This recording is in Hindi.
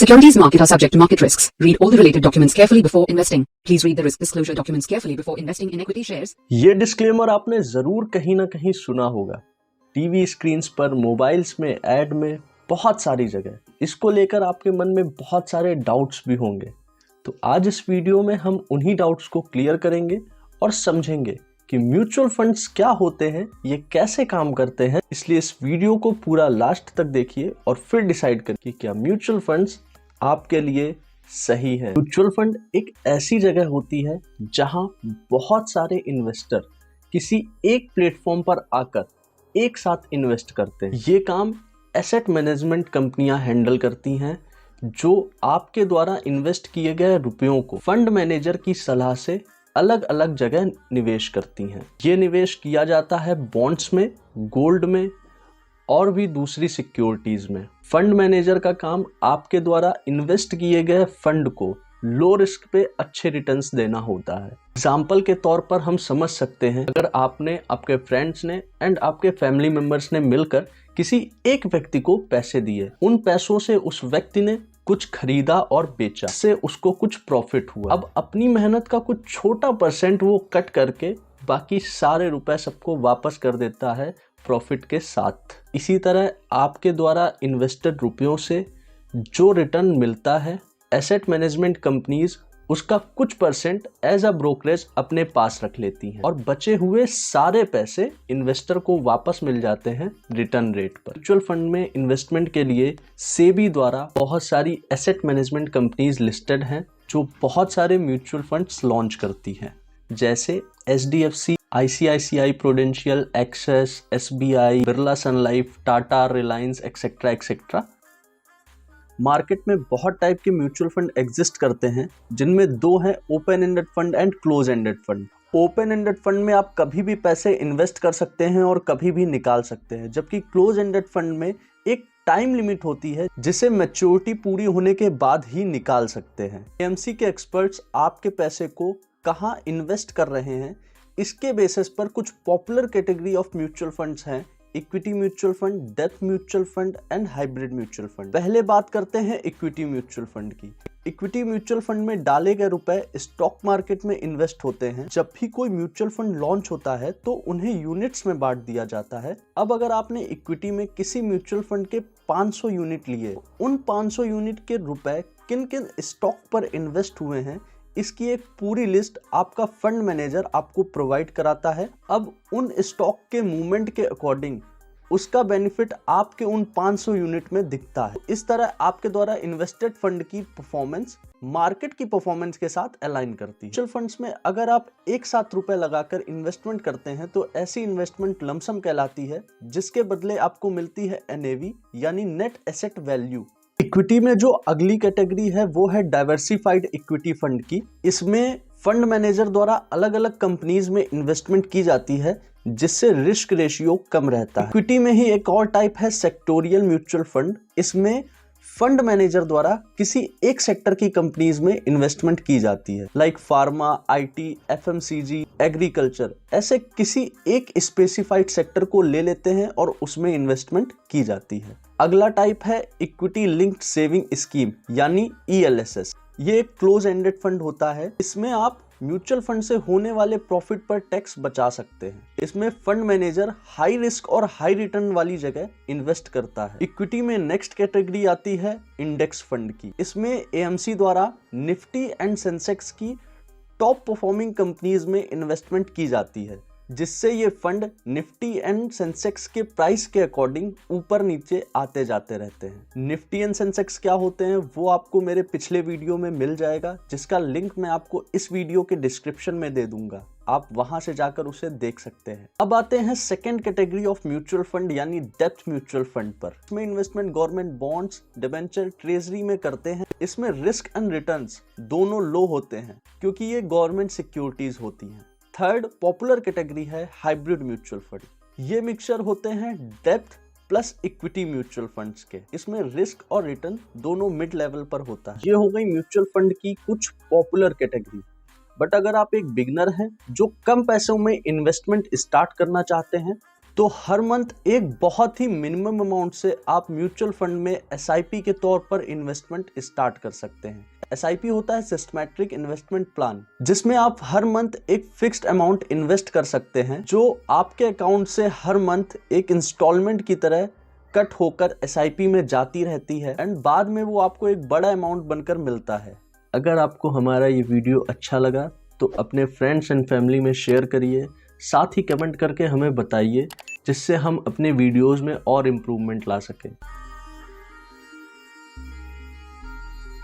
Securities market are subject to market risks. Read all the related documents carefully before investing. Please read the risk disclosure documents carefully before investing in equity shares. ये डिस्क्लेमर आपने जरूर कहीं ना कहीं सुना होगा। टीवी स्क्रीन्स पर, मोबाइल्स में, ऐड में, बहुत सारी जगह इसको लेकर आपके मन में बहुत सारे डाउट्स भी होंगे। तो आज इस वीडियो में हम उन्हीं डाउट्स को क्लियर करेंगे और समझेंगे कि म्यूचुअल फंड्स क्या होते हैं, ये कैसे काम करते हैं। इसलिए इस वीडियो को पूरा लास्ट तक देखिए और फिर डिसाइड करिए कि क्या म्यूचुअल फंड्स आपके लिए सही है। म्यूचुअल फंड एक ऐसी जगह होती है जहां बहुत सारे इन्वेस्टर किसी एक प्लेटफॉर्म पर आकर एक साथ इन्वेस्ट करते हैं। ये काम एसेट मैनेजमेंट कंपनियां हैंडल करती हैं, जो आपके द्वारा इन्वेस्ट किए गए रुपयों को फंड मैनेजर की सलाह से अलग अलग जगह निवेश करती हैं। ये निवेश किया जाता है बॉन्ड्स में, गोल्ड में और भी दूसरी सिक्योरिटीज में। फंड मैनेजर का काम आपके द्वारा इन्वेस्ट किए गए फंड को लो रिस्क पे अच्छे रिटर्न्स देना होता है। एग्जाम्पल के तौर पर हम समझ सकते हैं, अगर आपने, आपके फ्रेंड्स ने एंड आपके फैमिली मेंबर्स ने मिलकर किसी एक व्यक्ति को पैसे दिए, उन पैसों से उस व्यक्ति ने कुछ खरीदा और बेचा, इससे उसको कुछ प्रॉफिट हुआ। अब अपनी मेहनत का कुछ छोटा परसेंट वो कट करके बाकी सारे रुपए सबको वापस कर देता है प्रॉफिट के साथ। इसी तरह आपके द्वारा इन्वेस्टेड रुपयों से जो रिटर्न मिलता है, एसेट मैनेजमेंट कंपनीज उसका कुछ परसेंट एज अ ब्रोकरेज अपने पास रख लेती हैं और बचे हुए सारे पैसे इन्वेस्टर को वापस मिल जाते हैं रिटर्न रेट पर। म्यूचुअल फंड में इन्वेस्टमेंट के लिए सेबी द्वारा बहुत सारी एसेट मैनेजमेंट कंपनीज लिस्टेड हैं, जो बहुत सारे म्यूचुअल फंड्स लॉन्च करती हैं, जैसे HDFC, ICICI Prudential, Axis, SBI, Birla sun life, Tata, Reliance etcetera etcetera. Market में बहुत टाइप के म्यूचुअल फंड एग्जिस्ट करते हैं, जिनमें दो हैं, open ended fund and close ended fund. Open ended fund में आप कभी भी पैसे इन्वेस्ट कर सकते हैं और कभी भी निकाल सकते हैं, जबकि क्लोज एंडेड फंड में एक टाइम लिमिट होती है जिसे मैच्योरिटी पूरी होने के बाद ही निकाल सकते हैं। AMC के एक्सपर्ट्स आपके पैसे को कहाँ इन्वेस्ट कर रहे हैं, इसके बेसिस पर कुछ popular category of mutual funds हैं: equity mutual fund, debt mutual fund and hybrid mutual fund. पहले बात करते हैं इक्विटी म्यूचुअल फंड की। इक्विटी म्यूचुअल फंड में डाले गए रुपए स्टॉक मार्केट में इन्वेस्ट होते हैं। जब भी कोई म्यूचुअल फंड लॉन्च होता है तो उन्हें यूनिट्स में बांट दिया जाता है। अब अगर आपने इक्विटी में किसी म्यूचुअल फंड के 500 यूनिट लिए, उन 500 यूनिट के रुपए किन किन स्टॉक पर इन्वेस्ट हुए हैं, इसकी एक पूरी लिस्ट आपका फंड मैनेजर आपको प्रोवाइड कराता है। अब उन स्टॉक के मूवमेंट के अकॉर्डिंग उसका बेनिफिट आपके उन 500 यूनिट में दिखता है। इस तरह आपके द्वारा इन्वेस्टेड फंड की परफॉर्मेंस मार्केट की परफॉर्मेंस के साथ अलाइन करती है। म्यूचुअल फंड्स में अगर आप एक साथ रुपए लगाकर इन्वेस्टमेंट करते हैं तो ऐसी इन्वेस्टमेंट लमसम कहलाती है, जिसके बदले आपको मिलती है NAV यानी नेट एसेट वैल्यू। इक्विटी में जो अगली कैटेगरी है वो है डाइवर्सिफाइड इक्विटी फंड की। इसमें फंड मैनेजर द्वारा अलग अलग कंपनीज में इन्वेस्टमेंट की जाती है, जिससे रिस्क रेशियो कम रहता है। इक्विटी में ही एक और टाइप है सेक्टोरियल म्यूचुअल फंड। इसमें फंड मैनेजर द्वारा किसी एक सेक्टर की कंपनीज में इन्वेस्टमेंट की जाती है, like pharma, IT, FMCG, agriculture. ऐसे किसी एक स्पेसिफाइड सेक्टर को ले लेते हैं और उसमें इन्वेस्टमेंट की जाती है। अगला टाइप है इक्विटी लिंक्ड सेविंग स्कीम यानी ELSS। ये एक क्लोज एंडेड फंड होता है। इसमें आप म्यूचुअल फंड से होने वाले प्रॉफिट पर टैक्स बचा सकते हैं। इसमें फंड मैनेजर हाई रिस्क और हाई रिटर्न वाली जगह इन्वेस्ट करता है। इक्विटी में नेक्स्ट कैटेगरी आती है इंडेक्स फंड की। इसमें AMC द्वारा निफ्टी एंड सेंसेक्स की टॉप परफॉर्मिंग कंपनीज में इन्वेस्टमेंट की जाती है, जिससे ये फंड निफ्टी एंड सेंसेक्स के प्राइस के अकॉर्डिंग ऊपर नीचे आते जाते रहते हैं। निफ्टी एंड सेंसेक्स क्या होते हैं वो आपको मेरे पिछले वीडियो में मिल जाएगा, जिसका लिंक मैं आपको इस वीडियो के डिस्क्रिप्शन में दे दूंगा, आप वहां से जाकर उसे देख सकते हैं। अब आते हैं second category of mutual fund यानी डेप्थ म्यूचुअल फंड पर। इसमें investment government bonds, debenture, treasury में करते हैं। इसमें रिस्क एंड रिटर्न्स दोनों लो होते हैं, क्योंकि ये गवर्नमेंट सिक्योरिटीज होती हैं। थर्ड पॉपुलर कैटेगरी है हाइब्रिड म्यूचुअल फंड। ये मिक्सचर होते हैं depth plus equity mutual funds के। इसमें रिस्क और रिटर्न दोनों मिड लेवल पर होता है। ये हो गई म्यूचुअल फंड की कुछ पॉपुलर कैटेगरी। बट अगर आप एक बिगनर हैं जो कम पैसों में इन्वेस्टमेंट स्टार्ट करना चाहते हैं, तो हर मंथ एक बहुत ही मिनिमम अमाउंट से आप म्यूचुअल फंड में SIP के तौर पर इन्वेस्टमेंट स्टार्ट कर सकते हैं। SIP होता है सिस्टमैटिक इन्वेस्टमेंट प्लान, जिसमें आप हर मंथ एक फिक्स्ड अमाउंट इन्वेस्ट कर सकते हैं जो आपके अकाउंट से हर मंथ एक इंस्टॉलमेंट की तरह कट होकर SIP में जाती रहती है एंड बाद में वो आपको एक बड़ा अमाउंट बनकर मिलता है। अगर आपको हमारा ये वीडियो अच्छा लगा तो अपने फ्रेंड्स एंड फैमिली में शेयर करिए, साथ ही कमेंट करके हमें बताइए जिससे हम अपने वीडियोस में और इम्प्रूवमेंट ला सकें।